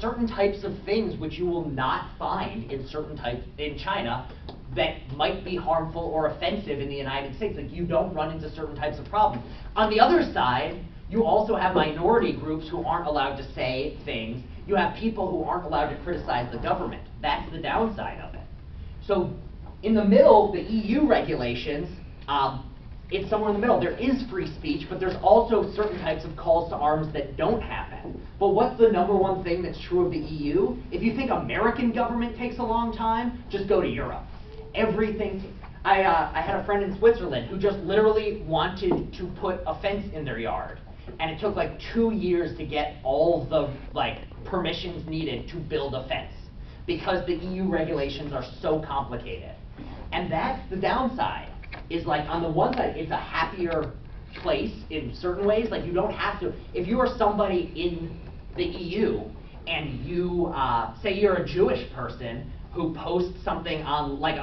certain types of things which you will not find in certain types in China that might be harmful or offensive in the United States. Like, you don't run into certain types of problems. On the other side, you also have minority groups who aren't allowed to say things. You have people who aren't allowed to criticize the government. That's the downside of it. So in the middle, the EU regulations, it's somewhere in the middle. There is free speech, but there's also certain types of calls to arms that don't happen. But what's the number one thing that's true of the EU? If you think American government takes a long time, just go to Europe. Everything. I had a friend in Switzerland who just literally wanted to put a fence in their yard, and it took like 2 years to get all the permissions needed to build a fence because the EU regulations are so complicated. And that's the downside. Is like, on the one side, it's a happier place in certain ways. Like, you don't have to, if you are somebody in the EU and you, say you're a Jewish person who posts something on, like,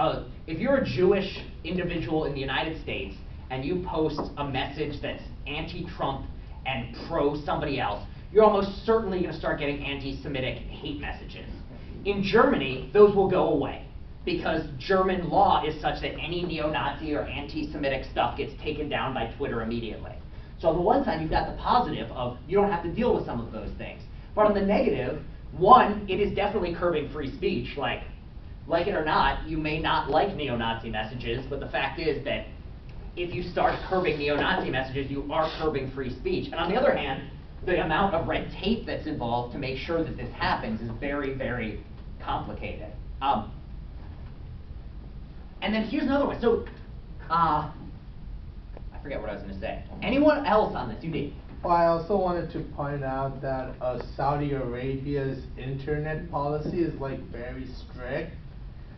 if you're a Jewish individual in the United States and you post a message that's anti-Trump and pro-somebody else, you're almost certainly going to start getting anti-Semitic hate messages. In Germany, those will go away, because German law is such that any neo-Nazi or anti-Semitic stuff gets taken down by Twitter immediately. So on the one side, you've got the positive of you don't have to deal with some of those things. But on the negative, one, it is definitely curbing free speech. Like it or not, you may not like neo-Nazi messages, but the fact is that if you start curbing neo-Nazi messages, you are curbing free speech. And on the other hand, the amount of red tape that's involved to make sure that this happens is very, very complicated. And then here's another one. So, I forget what I was going to say. Anyone else on this? You did. Well, I also wanted to point out that Saudi Arabia's internet policy is like very strict,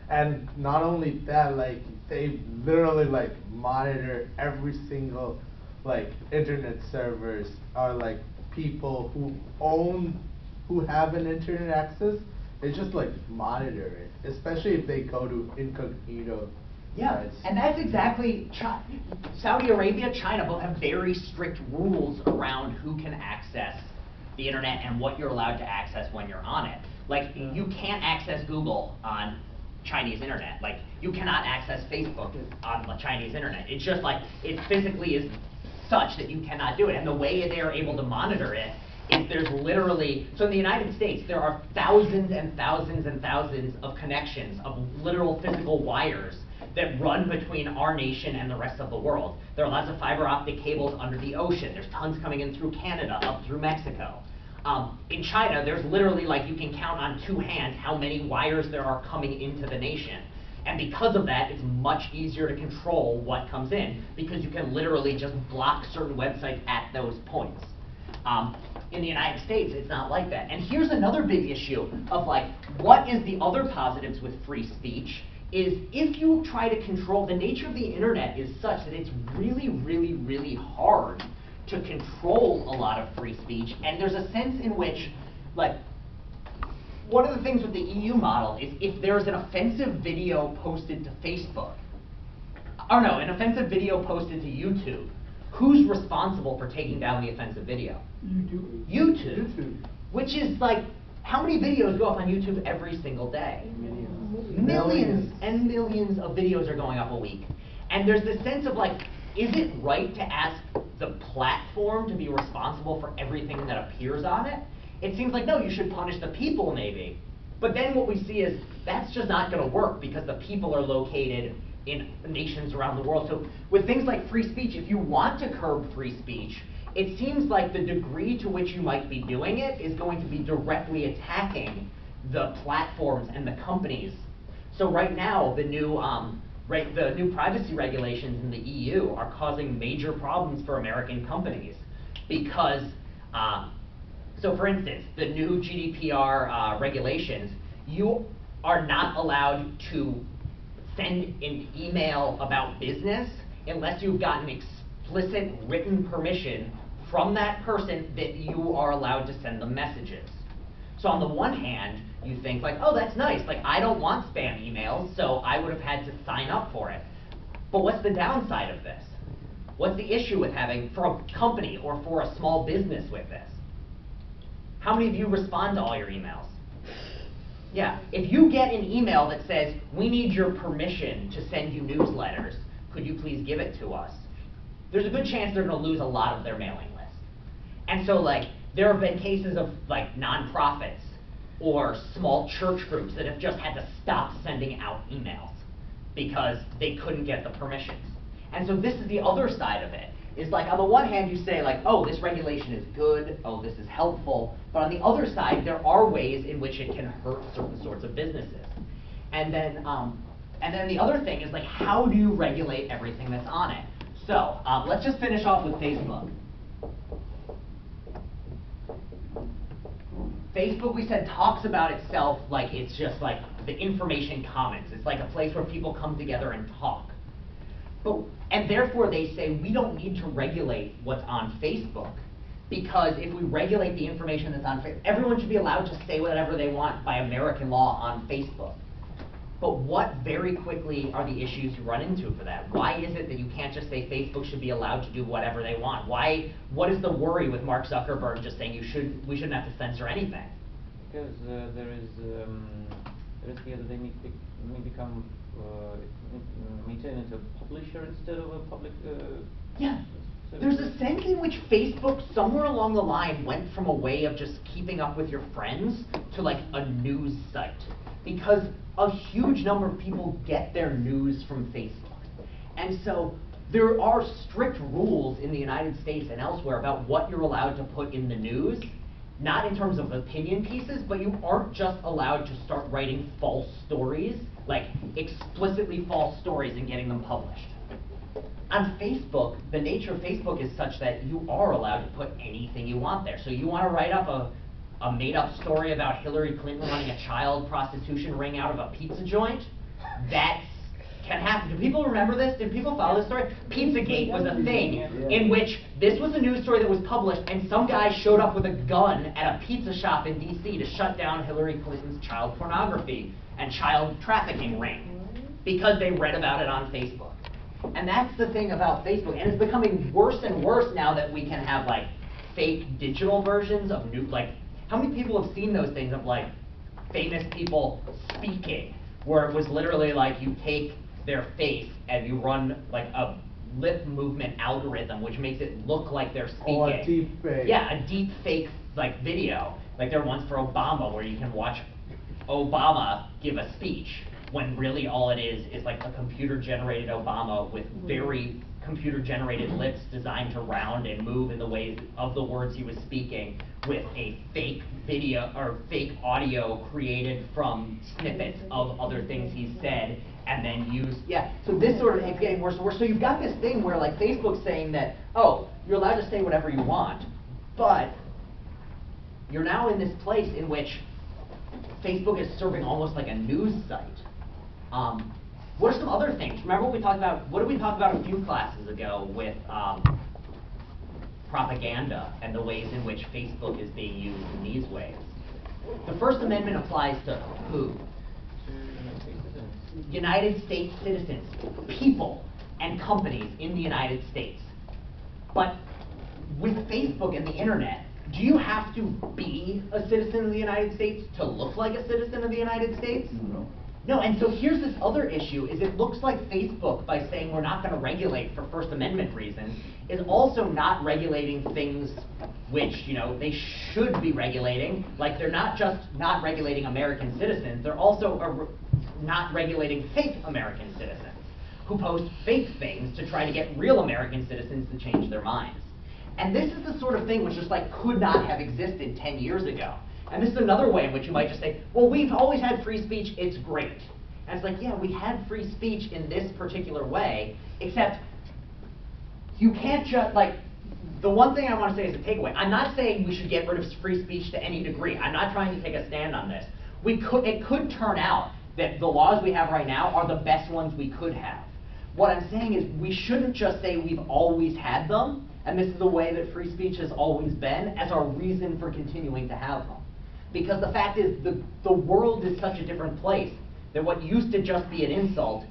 and not only that, like they literally like monitor every single like internet servers or like people who have an internet access. They just like monitor it, especially if they go to incognito sites. And that's exactly, Saudi Arabia, China both have very strict rules around who can access the internet and what you're allowed to access when you're on it. Like, you can't access Google on Chinese internet. Like, you cannot access Facebook on the Chinese internet. It's just like, it physically is such that you cannot do it. And the way they're able to monitor it is there's literally, so in the United States, there are thousands and thousands and thousands of connections of literal physical wires that run between our nation and the rest of the world. There are lots of fiber optic cables under the ocean. There's tons coming in through Canada, up through Mexico. In China, there's literally, like, you can count on two hands how many wires there are coming into the nation. And because of that, it's much easier to control what comes in, because you can literally just block certain websites at those points. In the United States, it's not like that. And here's another big issue of, like, what is the other positives with free speech, is if you try to control, the nature of the internet is such that it's really, really, really hard to control a lot of free speech. And there's a sense in which, like, one of the things with the EU model is if there's an offensive video posted to Facebook, or no, an offensive video posted to YouTube, who's responsible for taking down the offensive video? YouTube. Which is like, how many videos go up on YouTube every single day? Millions and millions of videos are going up a week. And there's this sense of, like, is it right to ask the platform to be responsible for everything that appears on it? It seems like, no, you should punish the people maybe. But then what we see is that's just not going to work, because the people are located in nations around the world. So with things like free speech, if you want to curb free speech, it seems like the degree to which you might be doing it is going to be directly attacking the platforms and the companies. So right now, the new privacy regulations in the EU are causing major problems for American companies, because, so for instance, the new GDPR regulations, you are not allowed to send an email about business unless you've gotten explicit written permission from that person that you are allowed to send them messages. So on the one hand, you think like, oh, that's nice. Like, I don't want spam emails, so I would have had to sign up for it. But what's the downside of this? What's the issue with having, for a company or for a small business with this? How many of you respond to all your emails? Yeah, if you get an email that says, we need your permission to send you newsletters, could you please give it to us? There's a good chance they're going to lose a lot of their mailing list. And so like, there have been cases of like nonprofits or small church groups that have just had to stop sending out emails because they couldn't get the permissions. And so this is the other side of it. Is like, on the one hand, you say like, oh, this regulation is good, oh, this is helpful, but on the other side, there are ways in which it can hurt certain sorts of businesses. And then the other thing is like, how do you regulate everything that's on it? So let's just finish off with Facebook. Facebook, we said, talks about itself like it's just like the information commons. It's like a place where people come together and talk. And therefore they say we don't need to regulate what's on Facebook, because if we regulate the information that's on Facebook, everyone should be allowed to say whatever they want by American law on Facebook. But what very quickly are the issues you run into for that? Why is it that you can't just say Facebook should be allowed to do whatever they want? What is the worry with Mark Zuckerberg just saying we shouldn't have to censor anything? Because there is fear that they may become made into a publisher instead of a public. Yeah. There's a sense in which Facebook, somewhere along the line, went from a way of just keeping up with your friends to like a news site. Because a huge number of people get their news from Facebook. And so there are strict rules in the United States and elsewhere about what you're allowed to put in the news. Not in terms of opinion pieces, but you aren't just allowed to start writing false stories, like explicitly false stories, and getting them published. On Facebook, the nature of Facebook is such that you are allowed to put anything you want there. So you want to write up a made-up story about Hillary Clinton running a child prostitution ring out of a pizza joint? That can happen. Do people remember this? Did people follow this story? Pizzagate was a thing in which this was a news story that was published, and some guy showed up with a gun at a pizza shop in D.C. to shut down Hillary Clinton's child pornography and child trafficking ring because they read about it on Facebook. And that's the thing about Facebook, and it's becoming worse and worse now that we can have like fake digital versions of new, like, how many people have seen those things of like famous people speaking, where it was literally like you take their face and you run like a lip movement algorithm which makes it look like they're speaking. Oh, a deep fake. Yeah, a deep fake like video. Like there ones for Obama where you can watch Obama give a speech when really all it is like a computer-generated Obama with very computer-generated lips designed to round and move in the ways of the words he was speaking, with a fake video or fake audio created from snippets of other things he said and then used. Yeah, so this sort of is getting worse and worse. So you've got this thing where like Facebook's saying that, oh, you're allowed to say whatever you want, but you're now in this place in which Facebook is serving almost like a news site. What are some other things? Remember what we talked about? What did we talk about a few classes ago with propaganda and the ways in which Facebook is being used in these ways? The First Amendment applies to who? United States citizens, people and companies in the United States. But with Facebook and the internet, do you have to be a citizen of the United States to look like a citizen of the United States? No. No, and so here's this other issue, is it looks like Facebook, by saying we're not going to regulate for First Amendment reasons, is also not regulating things which, you know, they should be regulating. Like, they're not just not regulating American citizens, they're also not regulating fake American citizens who post fake things to try to get real American citizens to change their minds. And this is the sort of thing which just like could not have existed 10 years ago. And this is another way in which you might just say, well, we've always had free speech, it's great. And it's like, yeah, we had free speech in this particular way, except you can't just, like, the one thing I want to say is a takeaway. I'm not saying we should get rid of free speech to any degree. I'm not trying to take a stand on this. It could turn out that the laws we have right now are the best ones we could have. What I'm saying is we shouldn't just say we've always had them, and this is the way that free speech has always been, as our reason for continuing to have them. Because the fact is, the world is such a different place that what used to just be an insult,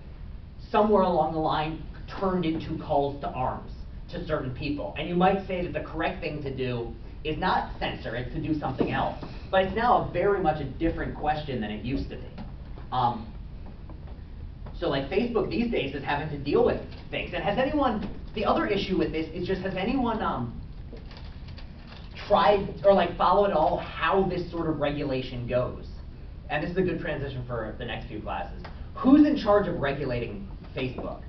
somewhere along the line, turned into calls to arms to certain people. And you might say that the correct thing to do is not censor, it's to do something else. But it's now very much a different question than it used to be. So like Facebook these days is having to deal with things. And has anyone, the other issue with this is just, has anyone tried or like followed at all how this sort of regulation goes? And this is a good transition for the next few classes. Who's in charge of regulating Facebook?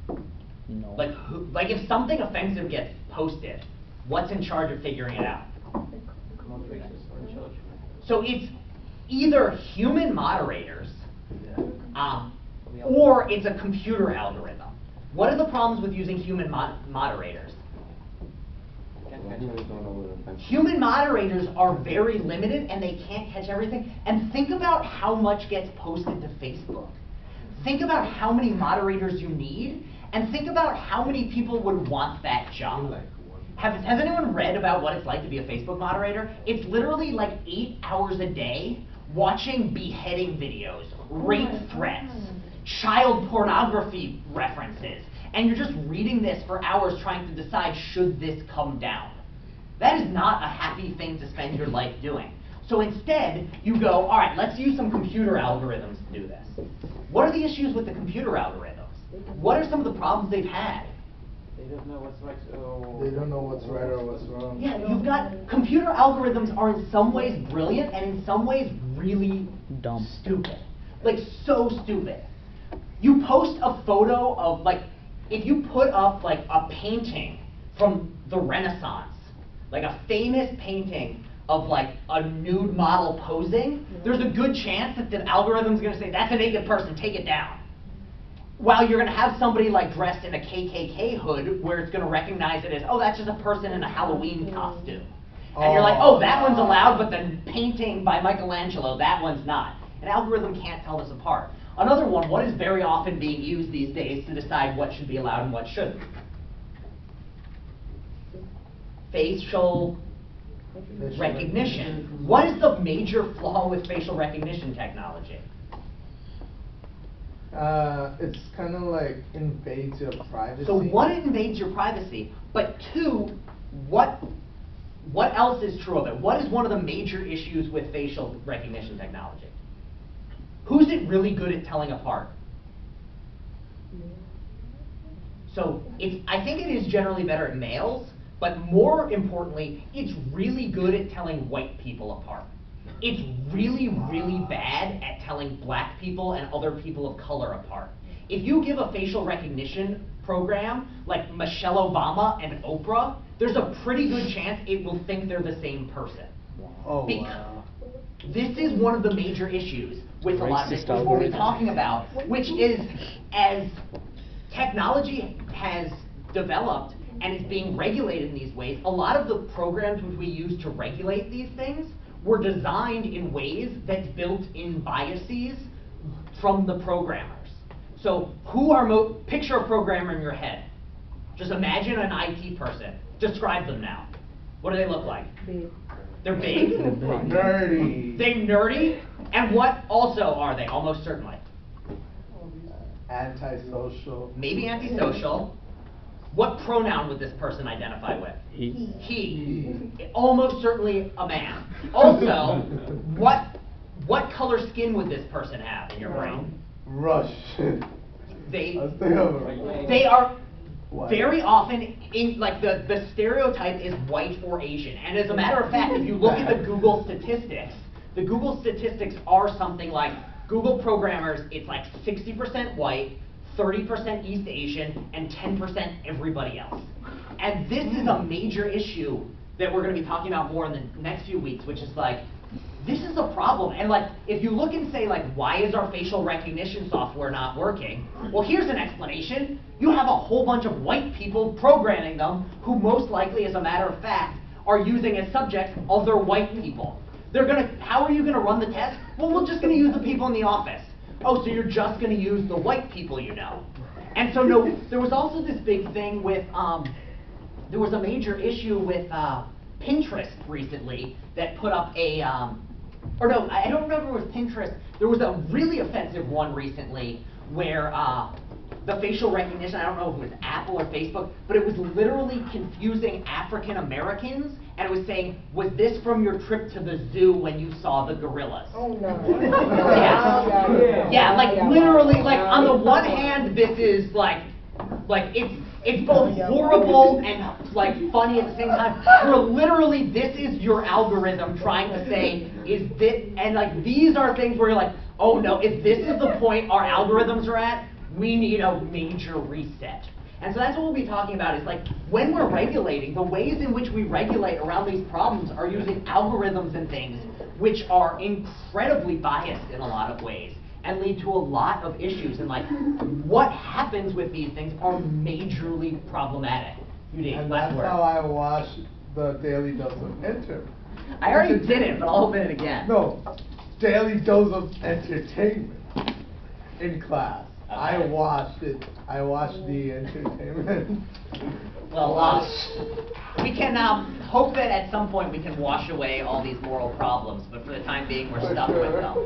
No. Like if something offensive gets posted, what's in charge of figuring it out? Moderators are in charge. So it's either human moderators, or it's a computer algorithm. What are the problems with using human moderators? Human moderators are very limited and they can't catch everything. And think about how much gets posted to Facebook. Think about how many moderators you need, and think about how many people would want that job. Has anyone read about what it's like to be a Facebook moderator? It's literally like 8 hours a day watching beheading videos, rape threats, child pornography references, and you're just reading this for hours trying to decide, should this come down? That is not a happy thing to spend your life doing. So instead, you go, all right, let's use some computer algorithms to do this. What are the issues with the computer algorithms? What are some of the problems they've had? They don't know what's right. They don't know what's right or what's wrong. Yeah, you've got, computer algorithms are in some ways brilliant and in some ways really Dumb. stupid. Like, so stupid. You post a photo of, like, if you put up, like, a painting from the Renaissance, like a famous painting of, like, a nude model posing, there's a good chance that the algorithm's gonna say, that's a naked person, take it down. While you're gonna have somebody, like, dressed in a KKK hood, where it's gonna recognize it as, oh, that's just a person in a Halloween costume. And you're like, oh, that one's allowed, but the painting by Michelangelo, that one's not. An algorithm can't tell this apart. Another one, what is very often being used these days to decide what should be allowed and what shouldn't? Facial recognition. What is the major flaw with facial recognition technology? It's kind of like invades your privacy. So one, it invades your privacy, but two, what else is true of it? What is one of the major issues with facial recognition technology? Who's it really good at telling apart? So I think it is generally better at males, but more importantly, it's really good at telling white people apart. It's really, really bad at telling black people and other people of color apart. If you give a facial recognition program like Michelle Obama and Oprah, there's a pretty good chance it will think they're the same person. Oh, Because wow. this is one of the major issues with a lot of this, Racist which we'll be algorithm. talking about, which is as technology has developed and is being regulated in these ways, a lot of the programs which we use to regulate these things were designed in ways that's built in biases from the programmers. So who are picture a programmer in your head. Just imagine an IT person. Describe them now. What do they look like? Big. They're big. Nerdy. They nerdy. And what also are they? Almost certainly. Antisocial. Maybe antisocial. What pronoun would this person identify with? He. He. Almost certainly a man. Also, what color skin would this person have in your brain? Russian. They They are very often in, like, the stereotype is white or Asian. And as a matter of fact, if you look at the Google statistics are something like Google programmers, it's like 60% white, 30% East Asian, and 10% everybody else. And this is a major issue that we're going to be talking about more in the next few weeks, which is like, this is a problem. And like, if you look and say, like, why is our facial recognition software not working? Well, here's an explanation. You have a whole bunch of white people programming them who most likely, as a matter of fact, are using as subjects other white people. How are you gonna run the test? Well, we're just gonna use the people in the office. Oh, so you're just gonna use the white people you know. And so no, there was also this big thing with, there was a major issue with Pinterest recently that put up a or no, I don't remember if it was Pinterest. There was a really offensive one recently where the facial recognition, I don't know if it was Apple or Facebook, but it was literally confusing African Americans, and it was saying, was this from your trip to the zoo when you saw the gorillas? Oh, no. Yeah, like literally, like on the one hand, this is like it's both horrible and like funny at the same time. Where literally this is your algorithm trying to say, is this, and like these are things where you're like, oh no, if this is the point our algorithms are at, we need a major reset. And so that's what we'll be talking about, is like, when we're regulating, the ways in which we regulate around these problems are using algorithms and things which are incredibly biased in a lot of ways and lead to a lot of issues. And like, what happens with these things are majorly problematic. And that's how I watch the Daily Dose of I already did it, but I'll open it again. No, Daily Dose of Entertainment in class. I Okay. watched it. I watched the entertainment. Well, we can hope that at some point we can wash away all these moral problems, but for the time being, we're For stuck with sure. them.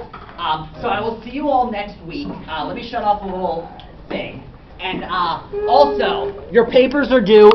So I will see you all next week. Let me shut off the little thing. And also, your papers are due